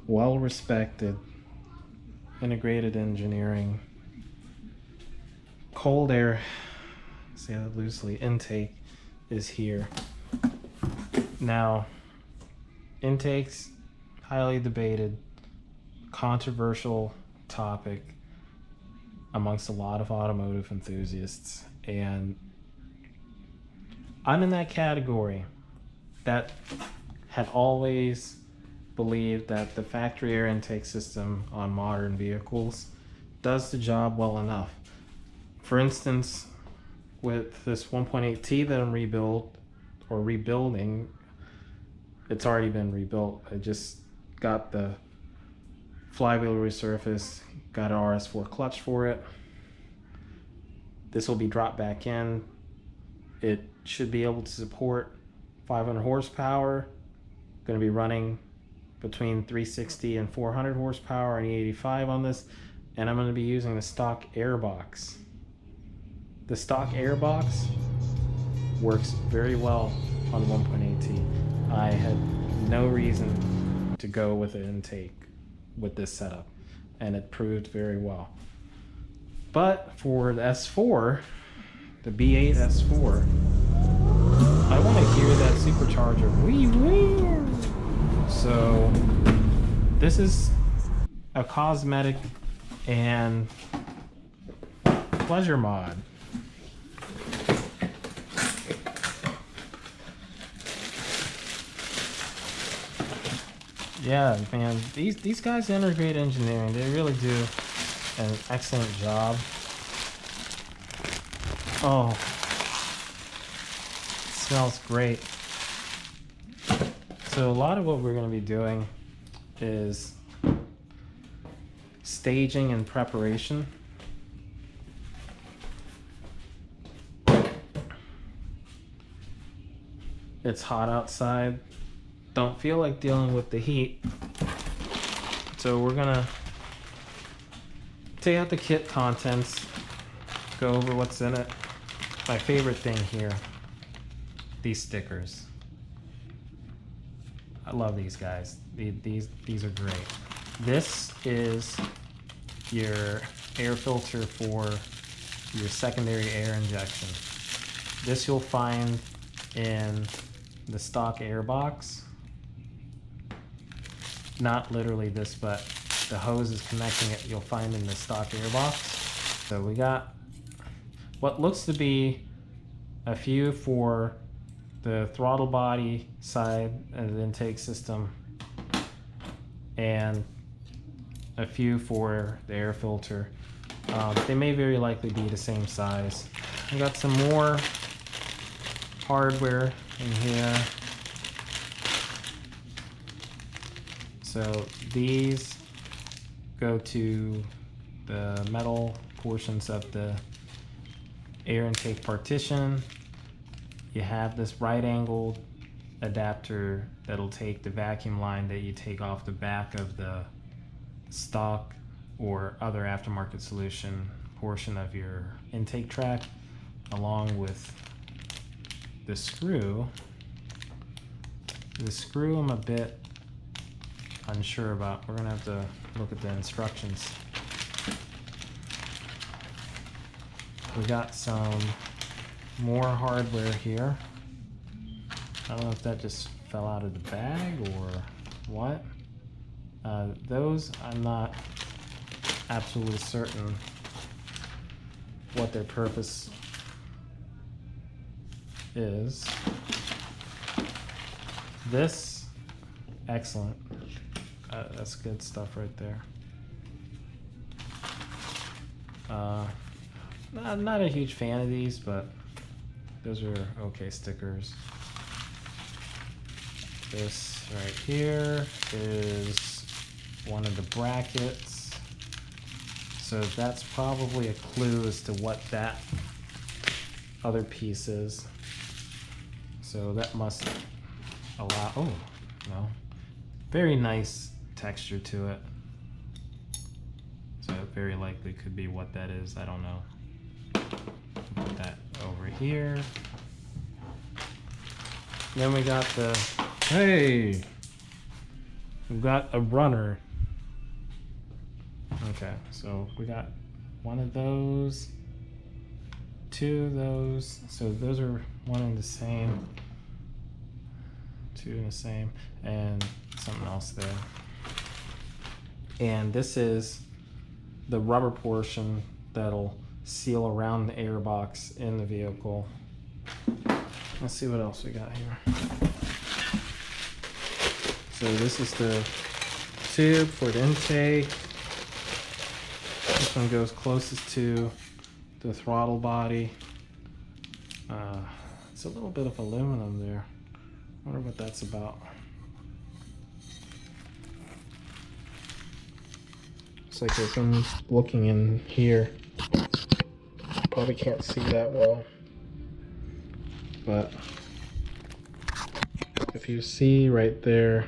well-respected, integrated engineering, cold air, say that loosely, intake is here. Now, intakes, highly debated, controversial topic amongst a lot of automotive enthusiasts, and I'm in that category that had always believed that the factory air intake system on modern vehicles does the job well enough. For instance, with this 1.8T that I'm rebuilding, it's already been rebuilt. I just got the flywheel resurfaced, got an RS4 clutch for it. This will be dropped back in. It should be able to support 500 horsepower. Going to be running between 360 and 400 horsepower and E85 on this, and I'm going to be using the stock air box. The stock air box works very well on 1.8T. I had no reason to go with an intake with this setup, and it proved very well. But for the S4, the B8 S4, I want to hear that supercharger wee wee. So this is a cosmetic and pleasure mod. Yeah, man, these guys integrate engineering. They really do an excellent job. Oh, it smells great. So a lot of what we're going to be doing is staging and preparation. It's hot outside. Don't feel like dealing with the heat. So we're gonna take out the kit contents, go over what's in it. My favorite thing here, these stickers. I love these guys. These are great. This is your air filter for your secondary air injection. This you'll find in the stock air box. Not literally this, but the hose is connecting it, you'll find in the stock air box. So we got what looks to be a few for the throttle body side of the intake system, and a few for the air filter. They may very likely be the same size. We got some more hardware in here. So these go to the metal portions of the air intake partition. You have this right-angled adapter that'll take the vacuum line that you take off the back of the stock or other aftermarket solution portion of your intake track, along with the screw. The screw I'm a bit unsure about. We're gonna have to look at the instructions. We got some more hardware here. I don't know if that just fell out of the bag or what. Those I'm not absolutely certain what their purpose is. This, excellent. That's good stuff right there. Not a huge fan of these, but those are okay stickers. This right here is one of the brackets. So that's probably a clue as to what that other piece is. So that must allow, oh, no. Very nice texture to it. So it very likely could be what that is, I don't know. Put that over here. Then we got the, hey! We've got a runner. Okay, so we got one of those, two of those. So those are one and the same, two and the same, and something else there. And this is the rubber portion that'll seal around the air box in the vehicle. Let's see what else we got here. So this is the tube for the intake. This one goes closest to the throttle body. It's a little bit of aluminum there. I wonder what that's about. Looks like there's some looking in here. Probably can't see that well. But if you see right there,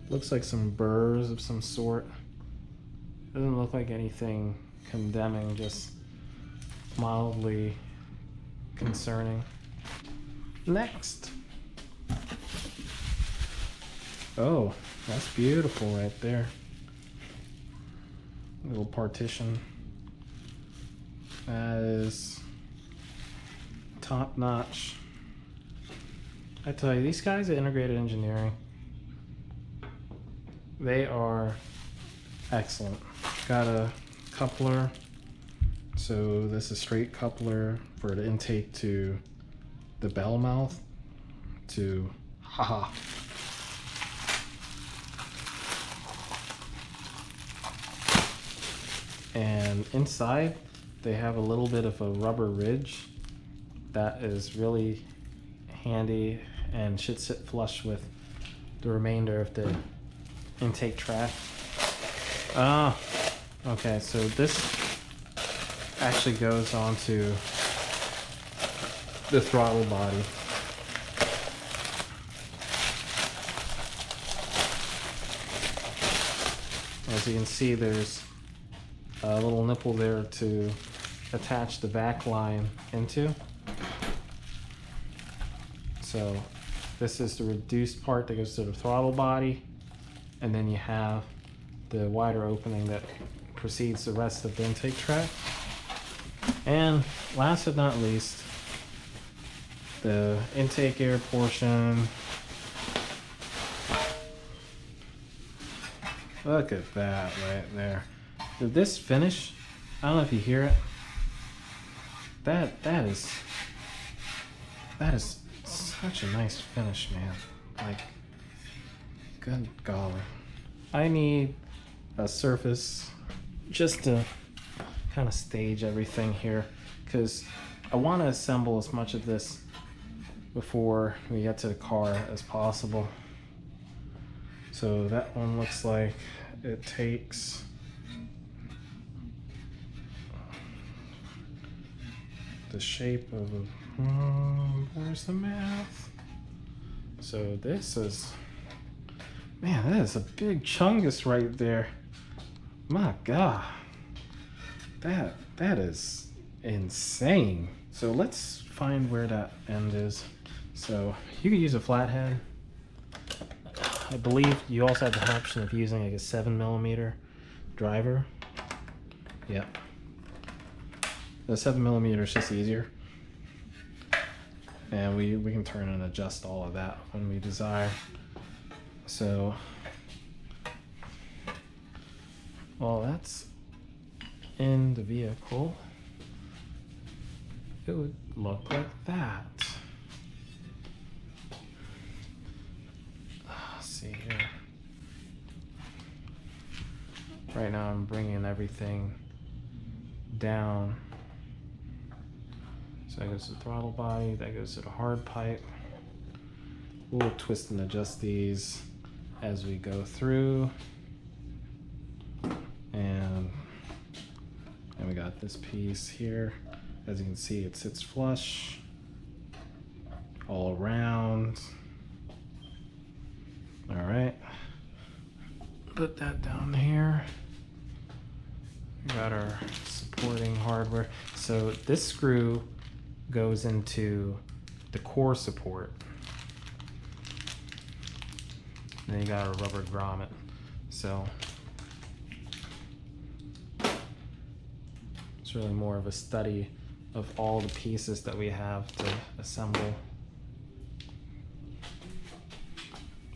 looks like some burrs of some sort. Doesn't look like anything condemning, just mildly concerning. Next. Oh, that's beautiful right there. Little partition. That is top notch. I tell you, these guys at Integrated Engineering, they are excellent. Got a coupler, so this is straight coupler for the intake to the bell mouth to haha. And inside they have a little bit of a rubber ridge that is really handy and should sit flush with the remainder of the intake track. Ah, okay, so this actually goes onto the throttle body. As you can see, there's a little nipple there to attach the back line into. So this is the reduced part that goes to the throttle body, and then you have the wider opening that precedes the rest of the intake track. And last but not least, the intake air portion. Look at that right there. This finish, I don't know if you hear it. That is such a nice finish, man. Like, good golly. I need a surface just to kind of stage everything here, because I want to assemble as much of this before we get to the car as possible. So that one looks like it takes the shape of a, where's the math? So this is, man, that is a big chungus right there. My God, that is insane. So let's find where that end is. So you could use a flathead. I believe you also have the option of using like a 7mm driver. Yep. The 7mm is just easier. And we can turn and adjust all of that when we desire. So, well, that's in the vehicle. It would look like that. Let's see here. Right now I'm bringing everything down. So that goes to the throttle body, that goes to the hard pipe. We'll twist and adjust these as we go through. And we got this piece here. As you can see, it sits flush all around. All right, put that down here. We got our supporting hardware. So this screw goes into the core support. and then you got a rubber grommet. So it's really more of a study of all the pieces that we have to assemble.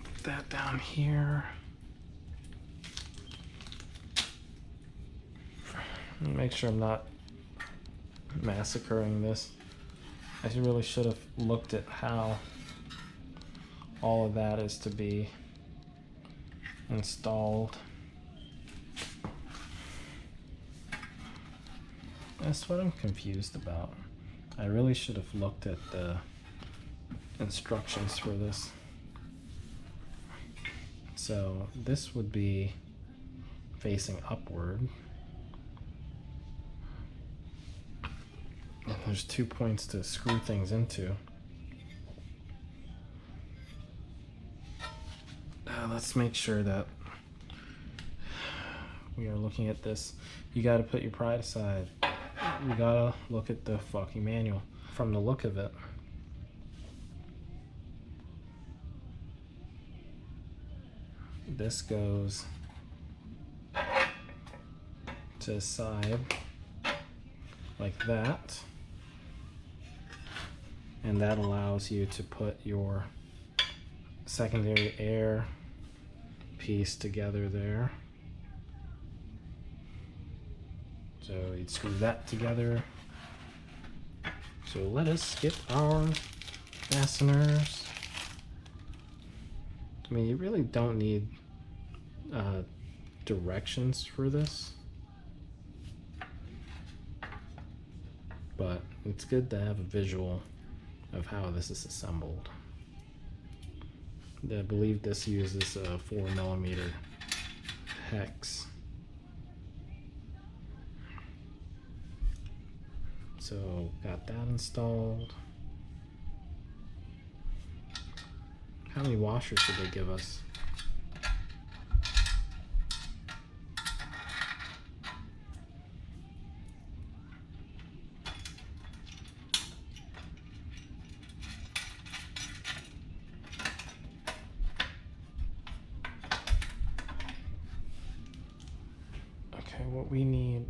Put that down here. Make sure I'm not massacring this. I really should have looked at how all of that is to be installed. That's what I'm confused about. I really should have looked at the instructions for this. So this would be facing upward. And there's 2 points to screw things into. Let's make sure that we are looking at this. You gotta put your pride aside. You gotta look at the fucking manual. From the look of it, this goes to the side like that, and that allows you to put your secondary air piece together there. So you'd screw that together. So let us get our fasteners. I mean, you really don't need directions for this, but it's good to have a visual of how this is assembled. I believe this uses a 4mm hex. So got that installed. How many washers did they give us? Okay, what we need.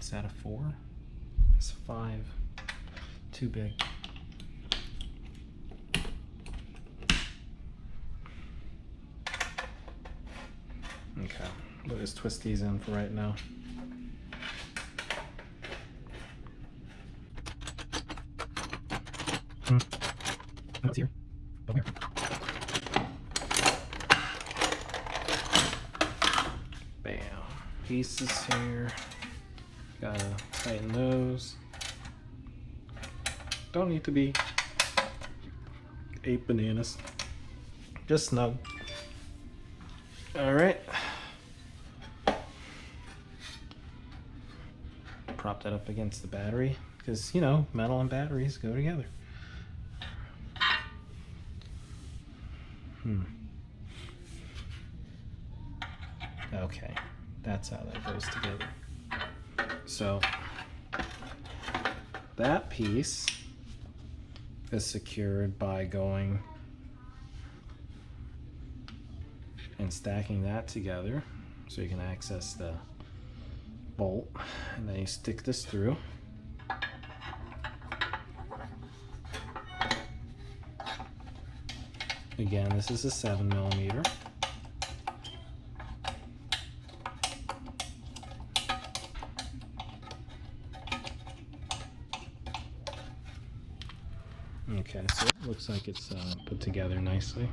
Is that a 4? It's a 5. Too big. Okay, we'll just twist these in for right now. What's here? Over here. Bam. Pieces here. Gotta tighten those. Don't need to be 8 bananas. Just snug. Alright. Prop that up against the battery, because, you know, metal and batteries go together. Okay, that's how that goes together. So that piece is secured by going and stacking that together so you can access the bolt, and then you stick this through. Again, this is a 7mm. Okay, so it looks like it's put together nicely.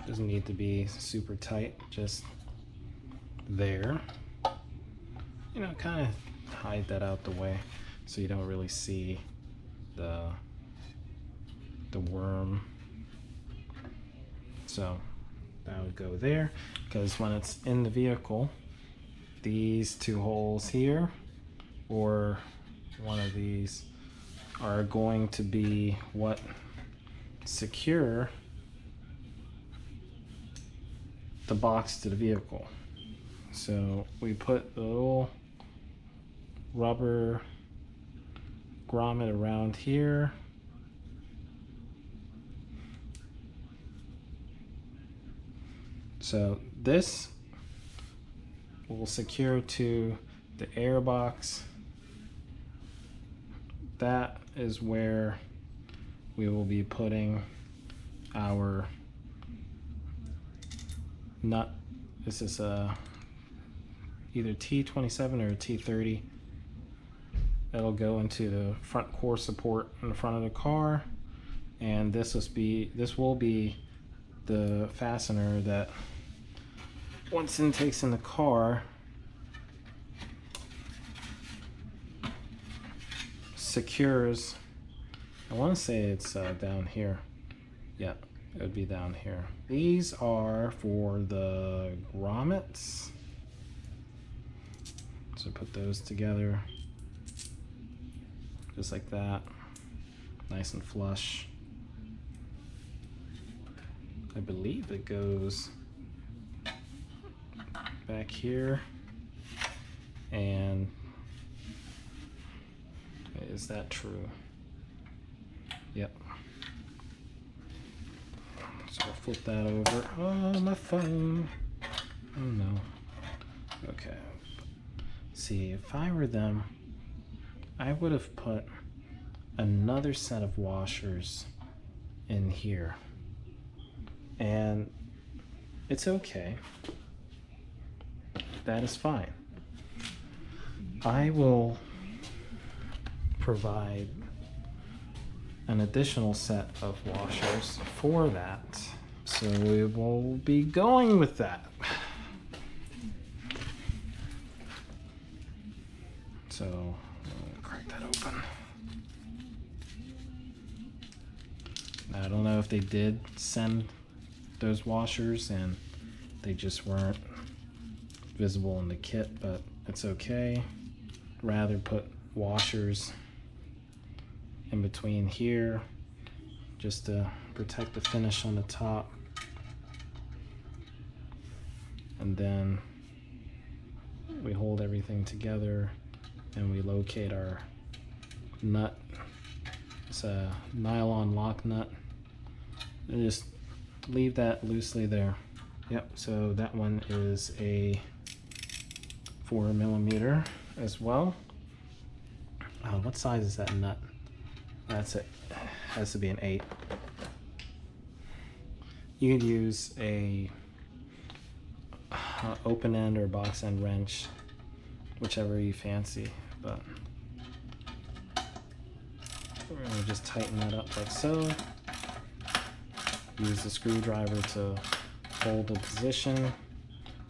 Doesn't need to be super tight, just there. You know, kind of hide that out the way so you don't really see the worm. So that would go there, because when it's in the vehicle, these 2 holes here or one of these are going to be what secure the box to the vehicle. So we put the little rubber grommet around here. So this will secure to the air box. That is where we will be putting our nut. This is a either T27 or T30. That'll go into the front core support in the front of the car, and this will be the fastener that once intake's in the car secures. I want to say it's down here. Yeah, it would be down here. These are for the grommets. So put those together just like that, nice and flush. I believe it goes back here, and is that true? Yep. So I'll flip that over. Oh, my phone. Oh no. Okay. See, if I were them, I would have put another set of washers in here. And it's okay. That is fine. I will provide an additional set of washers for that. So we will be going with that. So I'll crack that open. I don't know if they did send those washers and they just weren't visible in the kit, but it's okay. Rather put washers in between here just to protect the finish on the top, and then we hold everything together and we locate our nut. It's a nylon lock nut, and just leave that loosely there. Yep, so that one is a 4mm as well. What size is that nut? That's it. Has to be an 8. You could use a open end or box end wrench, whichever you fancy, but we're gonna just tighten that up like so. Use the screwdriver to hold the position,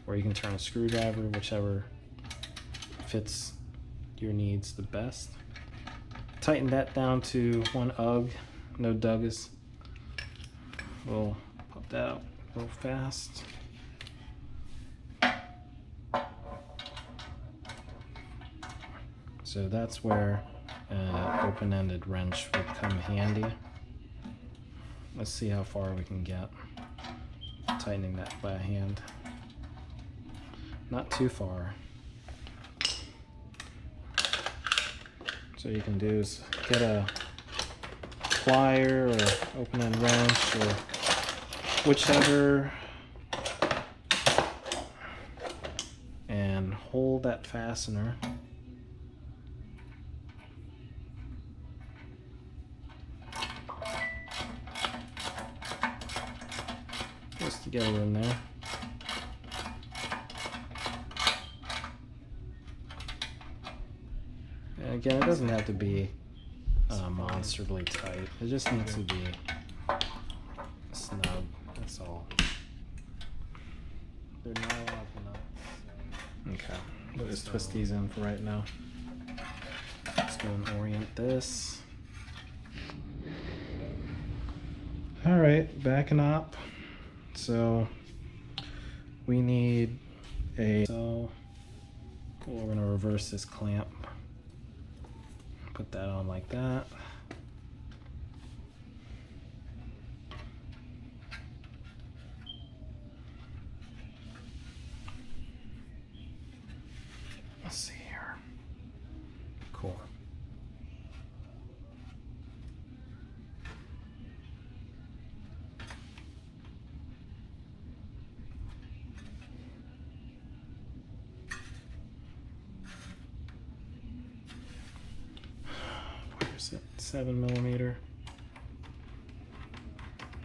or you can turn a screwdriver, whichever fits your needs the best. Tighten that down to 1 UG, no Douglas. We'll pop that out real fast. So that's where an open-ended wrench would come handy. Let's see how far we can get tightening that by hand. Not too far. So you can do is get a plier or open-end wrench or whichever, and hold that fastener. Just together in there. And again, it doesn't have to be monstrously tight. It just needs to be snug. That's all. They're not enough. Okay, we'll just twist these in for right now. Let's go and orient this. All right, backing up. So we need so we're gonna reverse this clamp. Put that on like that. 7mm.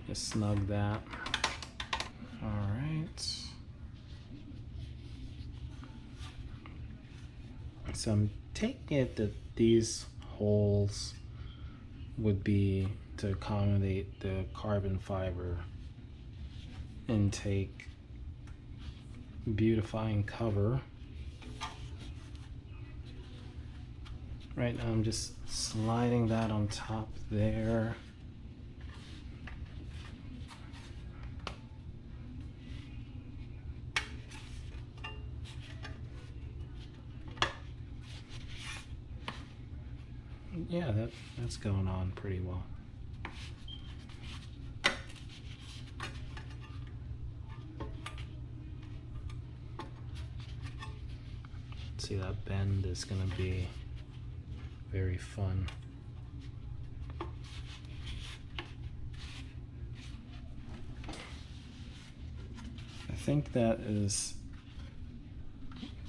Just snug that. All right. So I'm taking it that these holes would be to accommodate the carbon fiber intake beautifying cover. Right now I'm just sliding that on top there. Yeah, that's going on pretty well. See, that bend is going to be very fun. I think that is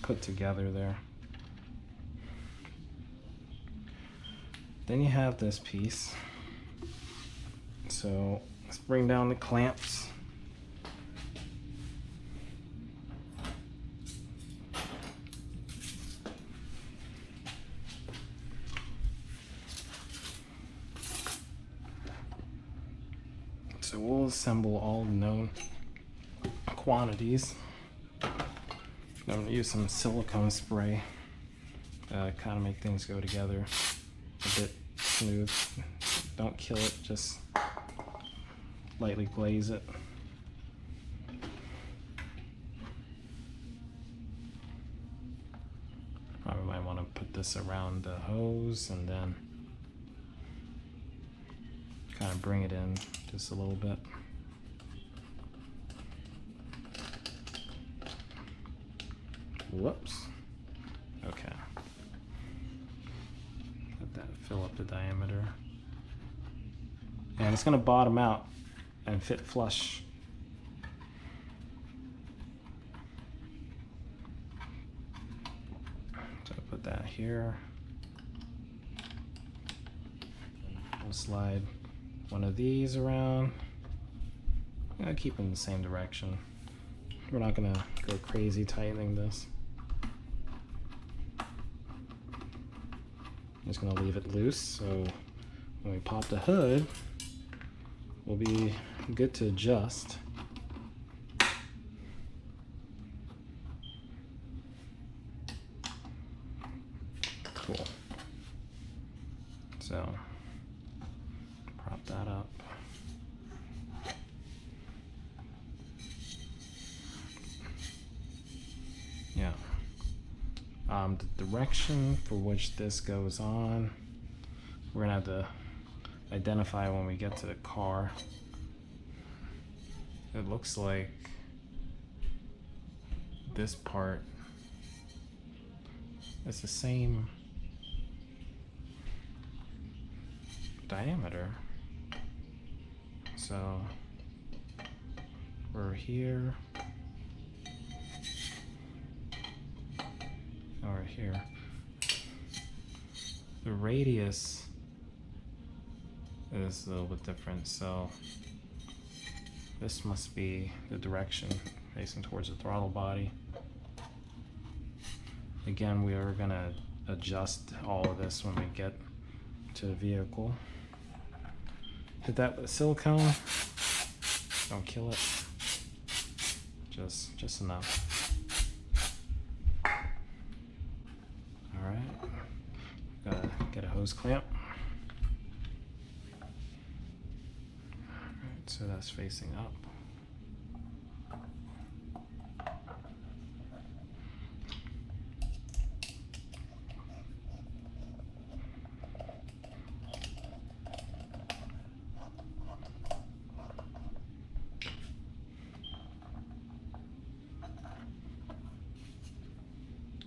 put together there. Then you have this piece. So let's bring down the clamps. So we'll assemble all known quantities. I'm going to use some silicone spray to kind of make things go together a bit smooth. Don't kill it, just lightly glaze it. Probably might want to put this around the hose and then kind of bring it in just a little bit. Whoops. Okay. Let that fill up the diameter. And it's going to bottom out and fit flush. So put that here. We'll slide one of these around. Keep them in the same direction. We're not going to go crazy tightening this. I'm just going to leave it loose, so when we pop the hood, we'll be good to adjust. Cool. So, prop that up. Yeah. The direction for which this goes on, we're gonna have to identify when we get to the car. It looks like this part is the same diameter. So we're here. Or here. The radius is a little bit different, so this must be the direction facing towards the throttle body. Again, we are going to adjust all of this when we get to the vehicle. Hit that with silicone. Don't kill it. Just enough. Alright, gotta get a hose clamp. Alright, so that's facing up.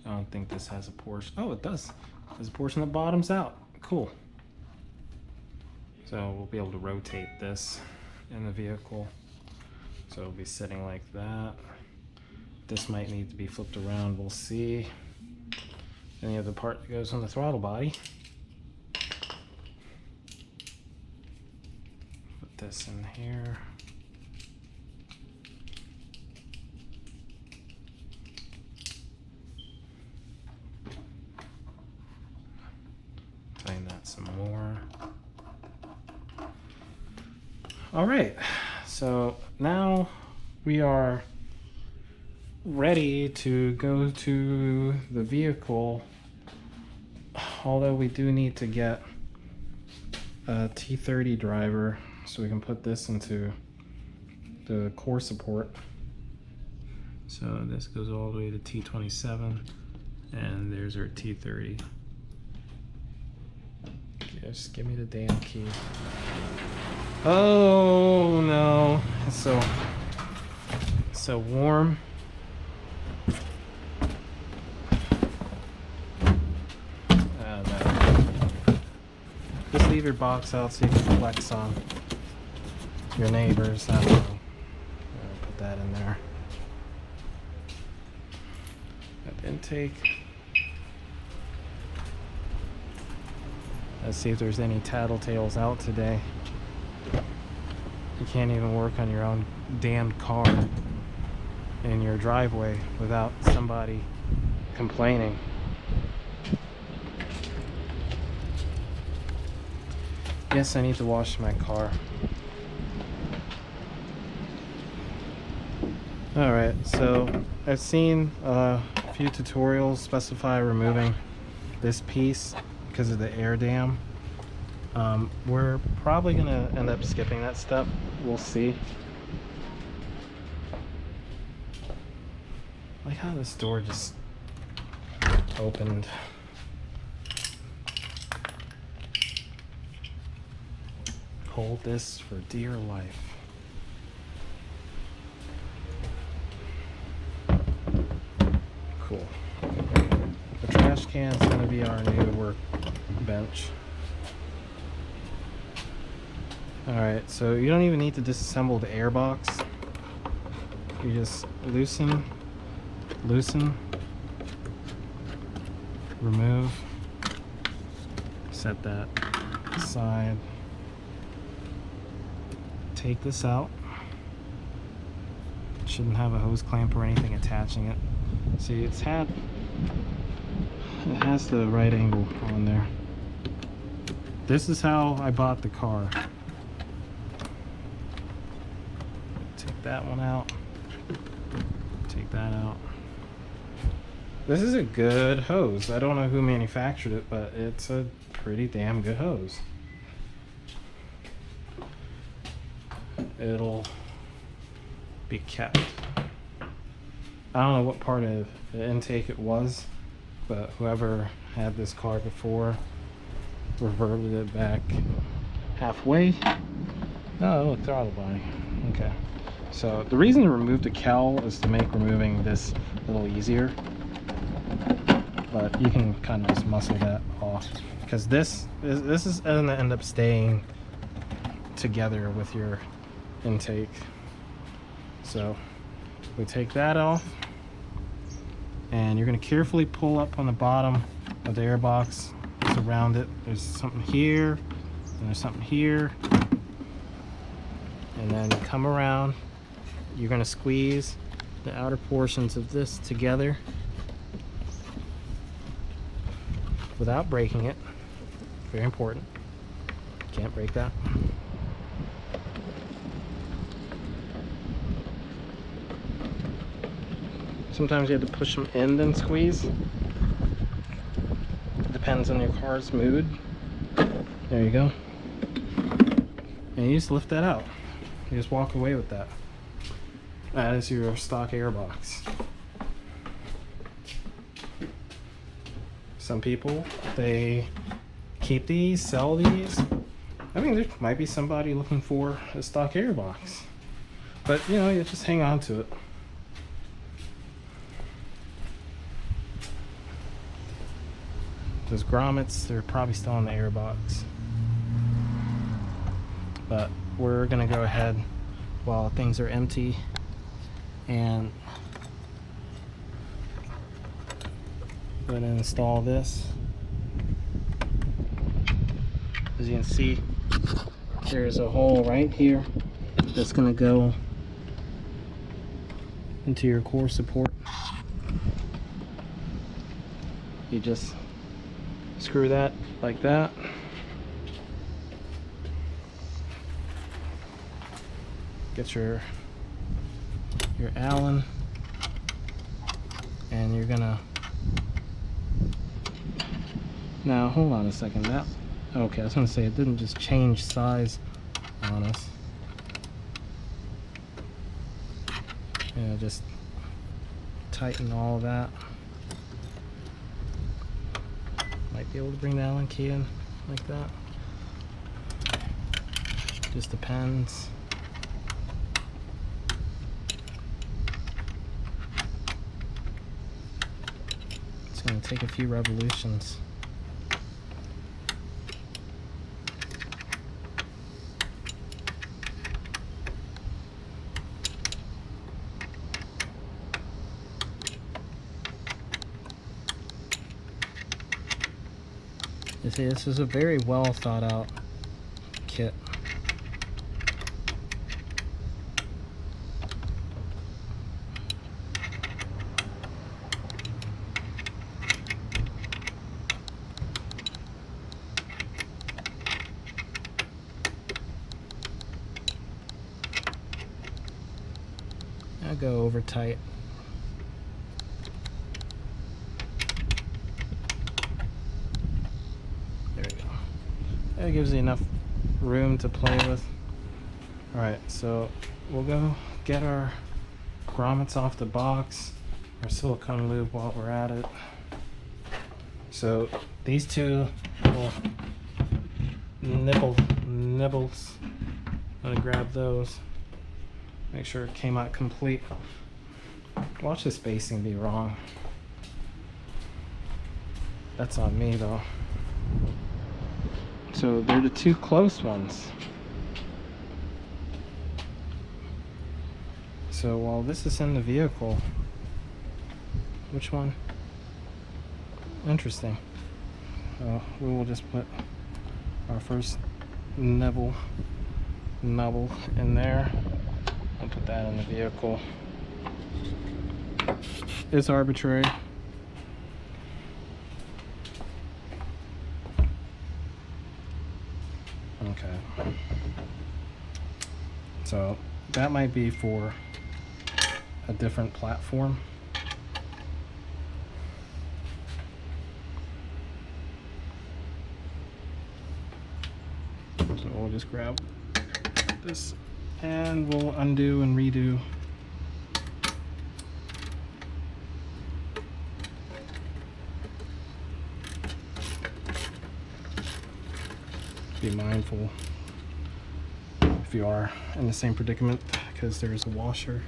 I don't think this has a portion. Oh, it does. There's a portion that bottoms out. Cool. So we'll be able to rotate this in the vehicle. So it'll be sitting like that. This might need to be flipped around. We'll see. Then you have the part that goes on the throttle body. this in here. Tighten that some more. All right, so now we are ready to go to the vehicle, although we do need to get a T30 driver so we can put this into the core support. So this goes all the way to T27, and there's our T30. Just give me the damn key. Oh no, it's so warm. Just leave your box out so you can flex on your neighbors. I don't know. Put that in there. Got the intake. Let's see if there's any tattletales out today. You can't even work on your own damn car in your driveway without somebody complaining. Yes, I need to wash my car. Alright, so I've seen a few tutorials specify removing this piece because of the air dam. We're probably gonna end up skipping that step. We'll see. Like how this door just opened. Hold this for dear life. Cool. The trash can is going to be our new workbench. Alright, so you don't even need to disassemble the air box. You just loosen, remove, set that aside. Take this out. Shouldn't have a hose clamp or anything attaching it. See, it has the right angle on there. This is how I bought the car. Take that one out. Take that out. This is a good hose. I don't know who manufactured it, but it's a pretty damn good hose. It'll be kept. I don't know what part of the intake it was, but whoever had this car before reverted it back halfway. Oh, look, throttle body. Okay. So the reason to remove the cowl is to make removing this a little easier, but you can kind of just muscle that off because this is going to end up staying together with your intake. So we take that off, and you're going to carefully pull up on the bottom of the air box just around it. There's something here and there's something here, and then you come around. You're going to squeeze the outer portions of this together without breaking it. Very important. Can't break that. Sometimes you have to push them in then squeeze. It depends on your car's mood. There you go. And you just lift that out. You just walk away with that. That is your stock air box. Some people, they keep these, sell these. I mean, there might be somebody looking for a stock air box. But, you know, you just hang on to it. Those grommets, they're probably still in the air box. But we're gonna go ahead while things are empty and go ahead and install this. As you can see, there's a hole right here that's going to go into your core support. You just screw that like that. Get your Allen, and you're gonna, now hold on a second, that, okay, I was gonna say it didn't just change size on us. Yeah, just tighten all of that. Might be able to bring the Allen key in like that. Just depends. It's going to take a few revolutions. You see, this is a very well thought out kit. I'll go over tight. There we go. That gives you enough room to play with. Alright, so we'll go get our grommets off the box, our silicone lube while we're at it. So these two little nibbles, I'm gonna grab those. Make sure it came out complete. Watch the spacing be wrong. That's on me though. So they're the two close ones. So while this is in the vehicle, which one? Interesting. We will just put our first nibble in there. I'll put that in the vehicle. It's arbitrary. Okay. So that might be for a different platform. So we'll just grab this and we'll undo and redo. Be mindful if you are in the same predicament, because there's a washer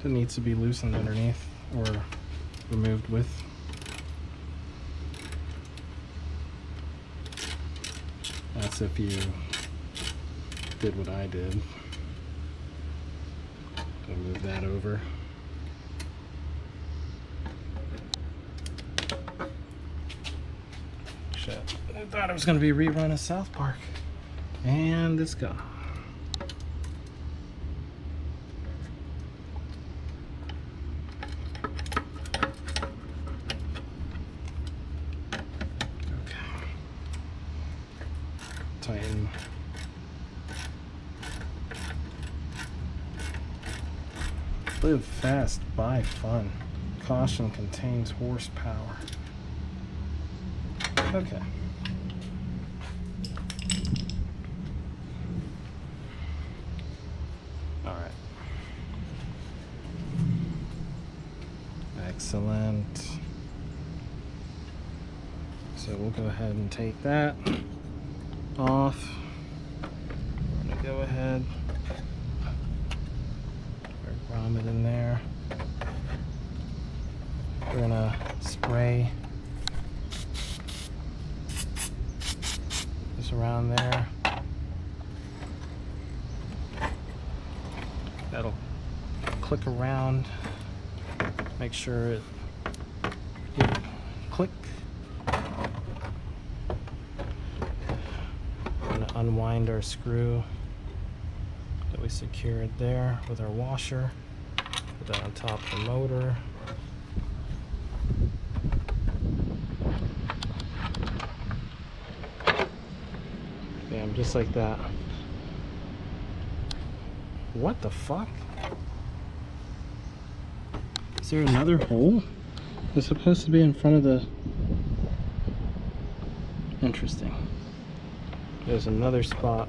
that needs to be loosened underneath or removed with. That's if you did what I did. I'll move that over. Shit. I thought it was going to be a rerun of South Park. And it's gone. Okay. Tighten. Live fast, buy fun. Caution contains horsepower. Okay. All right. Excellent. So we'll go ahead and take that off. We're gonna go ahead. Grommet in there. We're gonna spray this around there. That'll click around. Make sure it click. I'm gonna unwind our screw that we secured there with our washer. Put that on top of the motor. Bam, just like that. What the fuck? Is there another hole? It's supposed to be in front of the... Interesting. There's another spot.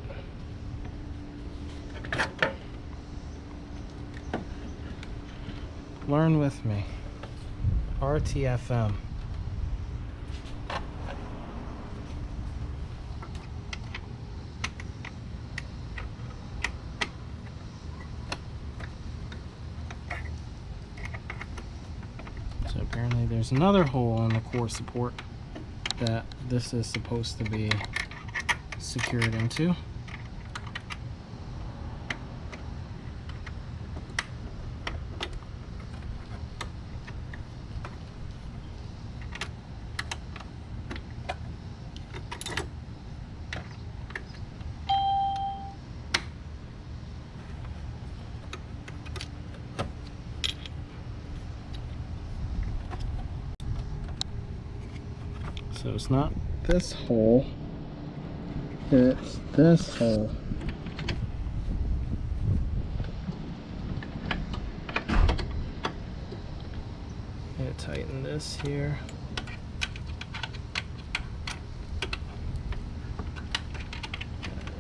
Learn with me. RTFM. So apparently there's another hole in the core support that this is supposed to be secured into. So it's not this hole, it's this hole. I'm gonna tighten this here.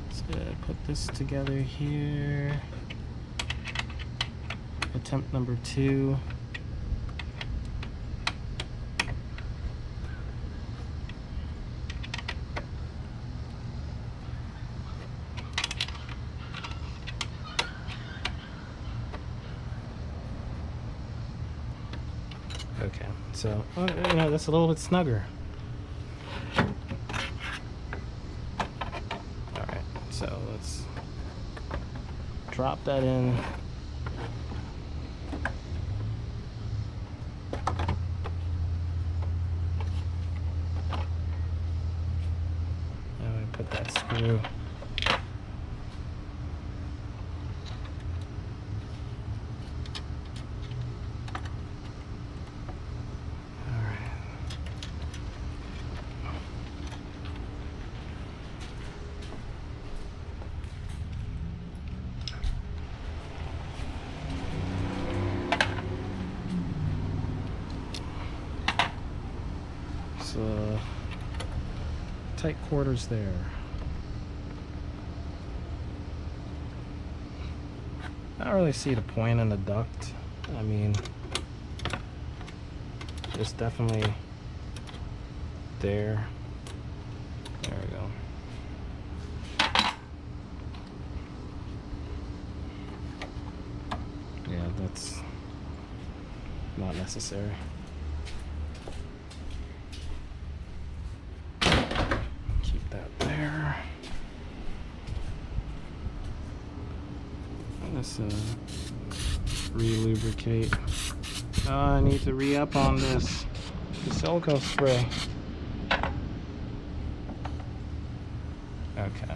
Let's put this together here. Attempt number 2. Okay, so, you know, that's a little bit snugger. Alright, so let's drop that in. And we put that screw. Tight quarters there. I don't really see the point in the duct. I mean, it's definitely there. There we go. Yeah, that's not necessary. There. Let's re-lubricate. Oh, I need to re-up on this. The silicone spray. Okay.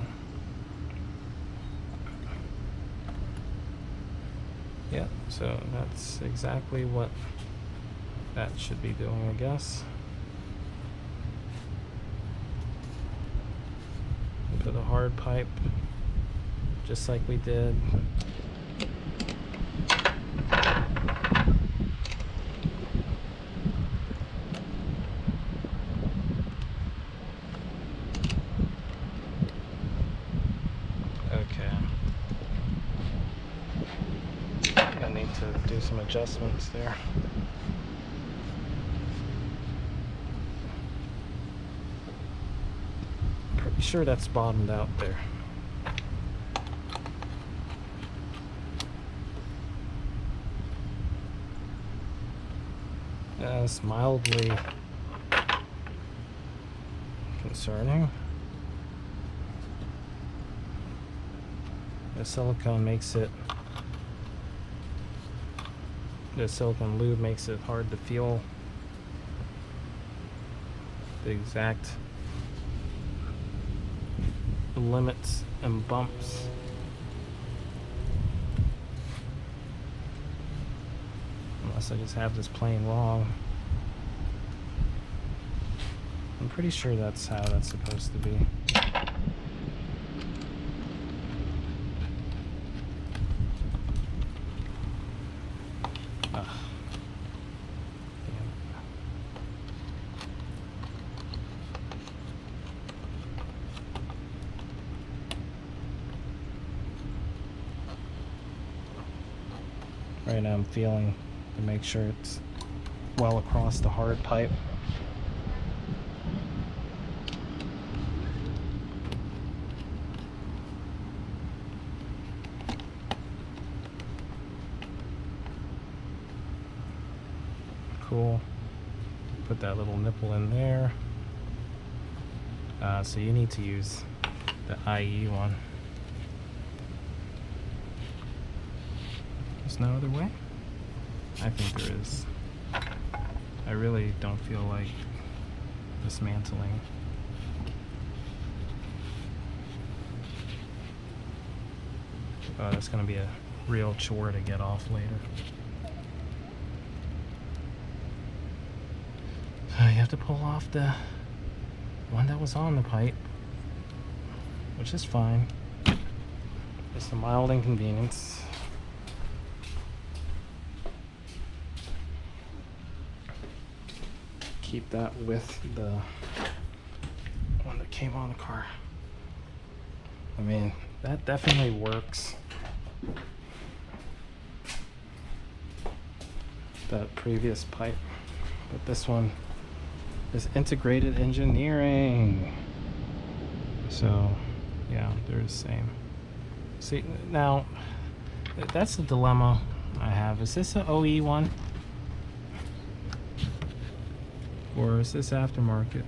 Yeah, so that's exactly what that should be doing, I guess. Put a hard pipe, just like we did. Okay. I need to do some adjustments there. Pretty sure that's bottomed out there. It's mildly concerning. The silicone makes it, the silicone lube makes it hard to feel the exact limits and bumps. Unless I just have this playing wrong. I'm pretty sure that's how that's supposed to be. Right now I'm feeling to make sure it's well across the hard pipe. Cool. Put that little nipple in there. So you need to use the IE one. There's no other way? I think there is. I really don't feel like dismantling. Oh, that's gonna be a real chore to get off later. So you have to pull off the one that was on the pipe, which is fine. Just a mild inconvenience. Keep that with the one that came on the car. I mean, that definitely works. That previous pipe, but this one is integrated engineering. So yeah, they're the same. See, now that's the dilemma I have. Is this an OE one? Or is this aftermarket?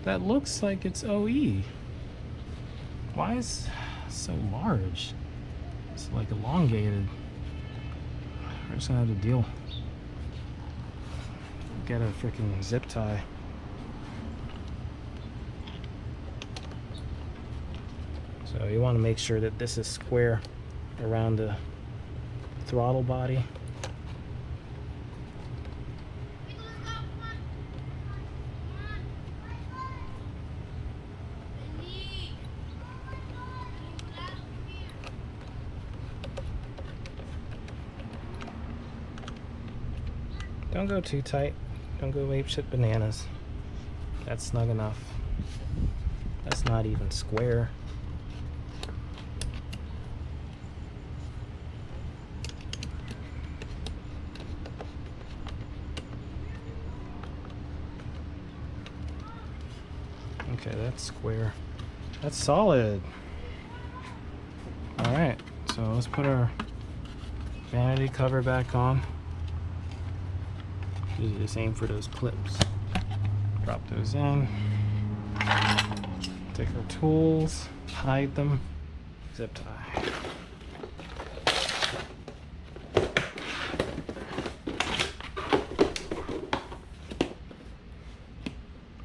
That looks like it's OE. Why is it so large? It's like elongated. We're just gonna have to deal. Get a freaking zip tie. So you want to make sure that this is square around the throttle body. Don't go too tight. Don't go apeshit bananas. That's snug enough. That's not even square. Okay, that's square. That's solid. Alright, so let's put our vanity cover back on. Usually just aim for those clips. Drop those in. Take our tools, hide them, zip tie.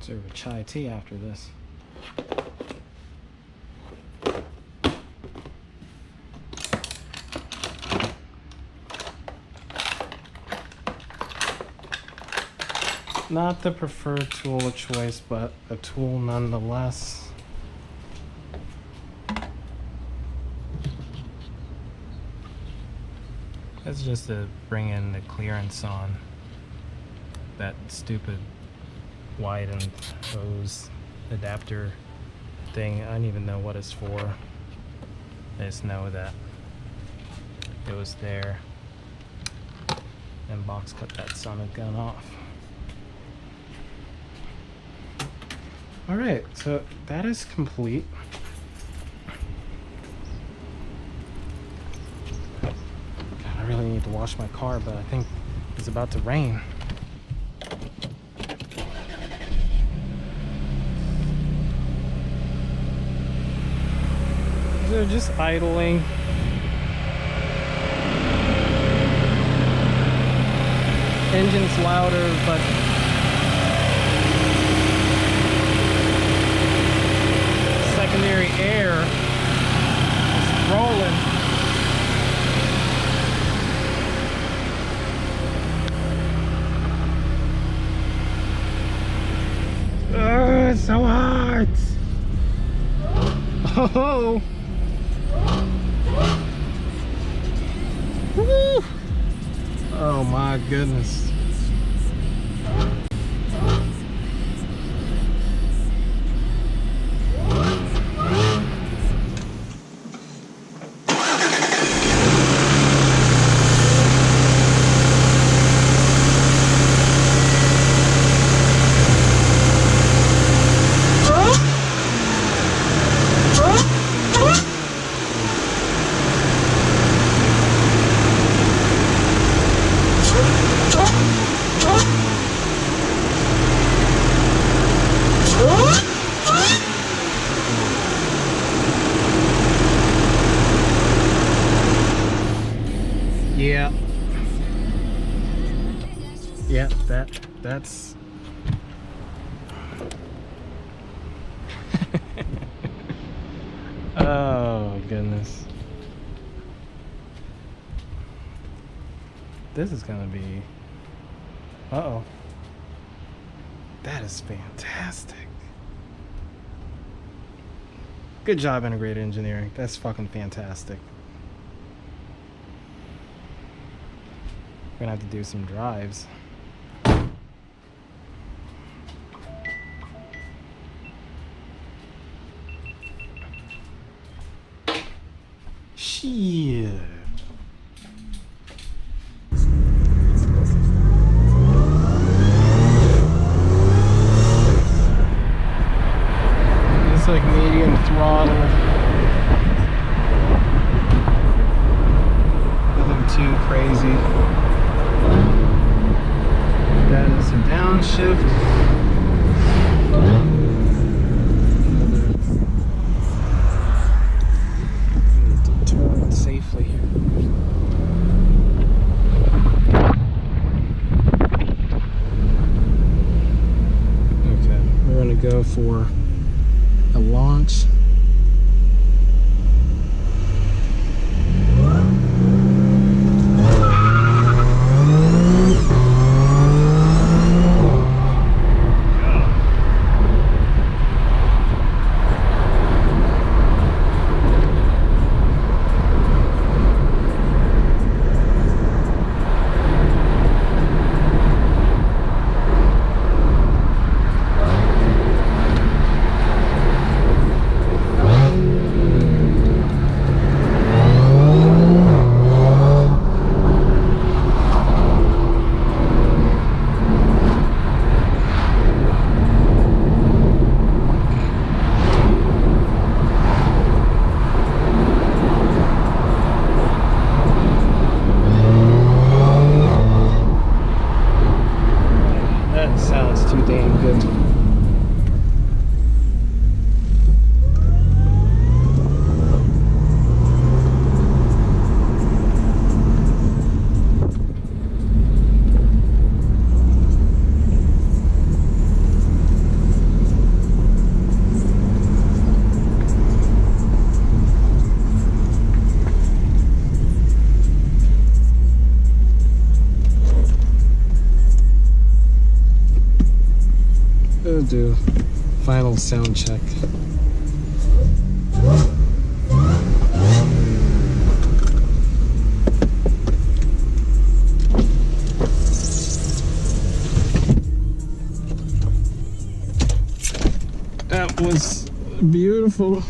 Serve a chai tea after this. Not the preferred tool of choice, but a tool nonetheless. That's just to bring in the clearance on that stupid wide and hose adapter thing. I don't even know what it's for. I just know that it was there. And box cut that son of a gun off. Alright, so that is complete. God, I really need to wash my car, but I think it's about to rain. They're just idling. Engine's louder, but secondary ordinary air is rolling. Oh, it's so hot. Oh. Woo. Oh my goodness. Yeah, that's oh goodness. This is gonna be uh-oh. That is fantastic. Good job, integrated engineering. That's fucking fantastic. We're gonna have to do some drives. Shit. It's like medium throttle. Nothing too crazy. That is a downshift. Safely here. Okay, we're gonna go for a launch. We'll do final sound check. That was beautiful.